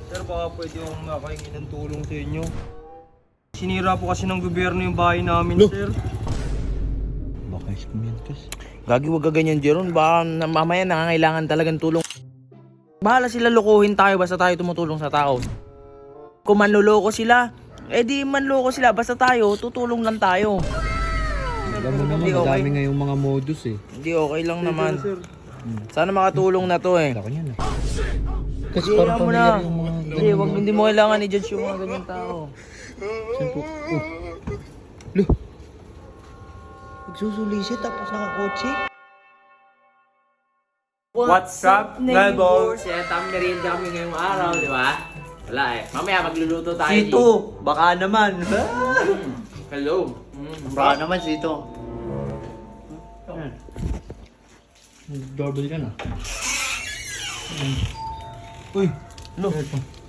Sir, baka pwede akong makahingi ng tulong sa inyo. Sinira po kasi ng gobyerno yung bahay namin, Lo. sir. Baka iskumientos. Gagi, wag ka ganyan, Jeron. Baka mamaya nangangailangan talagang tulong. Bahala sila lokohin tayo basta tayo tumutulong sa tao. Kung manloloko sila, di manloko sila. Basta tayo, tutulong lang tayo. Alam mo naman, Hindi okay. madami ngayong mga modus eh. Hindi, okay lang naman. Sir, Sana makatulong na to eh. Laki niyan ah. Kasi Hindi, parang alam mo pamilyar na. yung mga Hindi, hindi mo kailangan i-judge yung mga ganyan tao. Siyempre, Lo. Nagsusulisit tapos nakakotse. What's up, neighbors? Tam merienda kami ngayong araw, di ba? Wala eh. Mamaya magluluto tayo. Sito, baka naman. Hello. Baka naman Sito. Doorbell ka na. Uy, lo.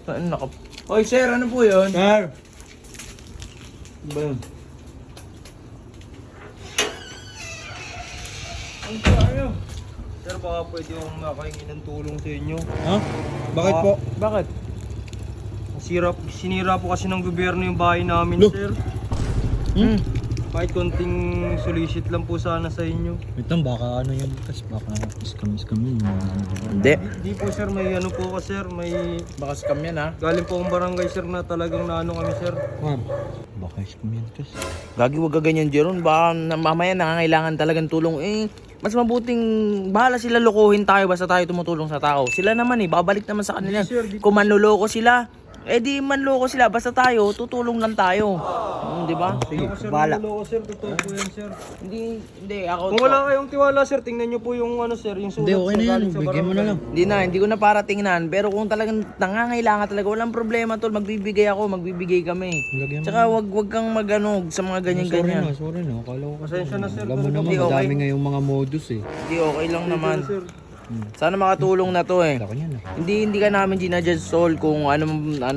Saan naka... Oy, sir, ano po yun? Sir! Ano ba yun? ano tayo? Sir, baka pwede akong makahingi ng tulong sa inyo. Ha? Bakit po? Bakit? Sinira po kasi ng gobyerno yung bahay namin, Lo. sir. Hmm. Kahit konting solicit lang po sana sa inyo. Wait lang, baka ano yan? Kasi baka scam yun. Hindi. Hindi po, sir, may ano po ka, sir. May Baka scam yan ha. galing po ang barangay, sir, na talagang naano kami, sir. Ma'am, baka scam yan kasi. Gagi, wag ka ganyan, Jeron. Baka mamaya nangangailangan talagang tulong. Mas mabuting bahala sila lokohin tayo basta tayo tumutulong sa tao. Sila naman babalik naman sa kanila. Di, sir, di- Kung manloloko sila, di manloko sila. Basta tayo, tutulong lang tayo. Di ba? Sige, sir, bala. naloko, sir. Totoo po yan, sir. Hindi, ako. Kung wala kayong tiwala, sir, tingnan nyo po yung ano, sir, yung sulat. Hindi, okay sir, na yan. galing sa Bigyan mo na barangay. lang. Hindi ko na para tingnan. Pero kung talagang nangangailangan talaga, walang problema tol. Magbibigay ako, magbibigay kami. Lagyan mo. Tsaka wag kang magano sa mga ganyan-ganyan. Sorry na. Akala ko kasi. Pasensya na, sir. Alam mo Talaga naman, Hindi, okay. madami ngayong mga modus eh. Hindi, okay lang naman. Sir, Sana makatulong na to eh. Laki niyan ah. Hindi ka namin ginajudge Sol kung ano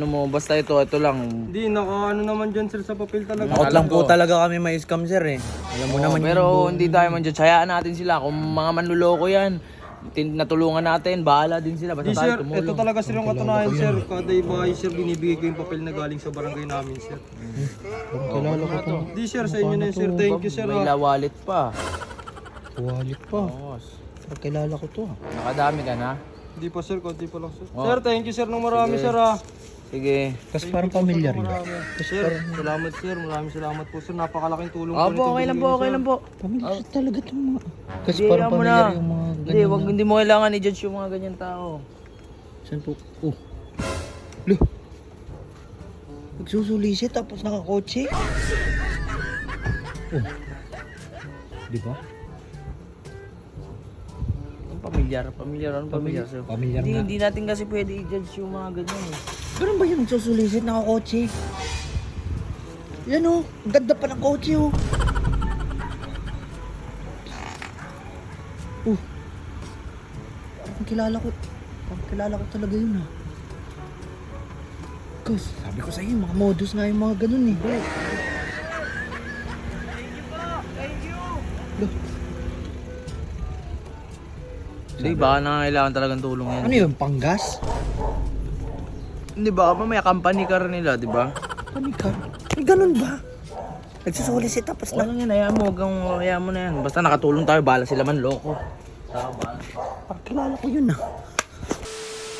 mo basta ito lang. hindi, ano naman dyan, sir, sa papel talaga. Takot lang po ko. talaga kami may scam sir eh. Alam mo naman Pero hindi tayo man judge. Hayaan natin sila kung mga manluloko yan. Natulungan natin, bahala din sila basta Di, tayo sir, tumulong. ito talaga, sir, yung katunayan, sir. Kada bahay, sir, binibigay ko yung papel na galing sa barangay namin, sir. Kilala ko to. Di, sir, sa inyo na yun, sir. Thank you, sir. May wallet pa. Wallet pa. Boss. Kilala ko to ah. Nakadami ka na? Hindi pa, sir. Konti pa lang, sir. Oh. Sir, thank you, sir, ng marami, Sige. sir, ah. Sige. Kasi parang pamilyar yun. Marami. Sir, salamat, sir. Maraming salamat po, sir. Napakalaking tulong po Opo, nito okay lang po, binigay okay niyo, lang po. Pamilyar talaga itong mga. Kasi Hindi, parang alam mo pamilyar na. yung mga Hindi, ganyan. hindi mo kailangan i-judge yung mga ganyan tao. Saan po? Oh. Lo. Nagsusulisit tapos nakakotse. Oh. Di ba? Pamilyar sir. Pamilyar nga. Hindi natin kasi pwede i-judge yung mga ganyan eh. Ganun ba yung nagsusulisit nakakotse? Yan oh. Ang ganda pa ng kotse oh. Oh. Parang kilala ko talaga yun ah. Kus, sabi ko sa iyo, mga modus nga yung mga ganun eh. Hindi, baka nangangailangan talagang tulong yan. Ano yun, panggas? Hindi ba, mamaya company car nila, di ba? Panikar? May ganun ba? Nagsusulisit tapos Wala yan, hayaan mo na yan. Basta nakatulong tayo, bala sila man loko. Parang kilala ko yun ah.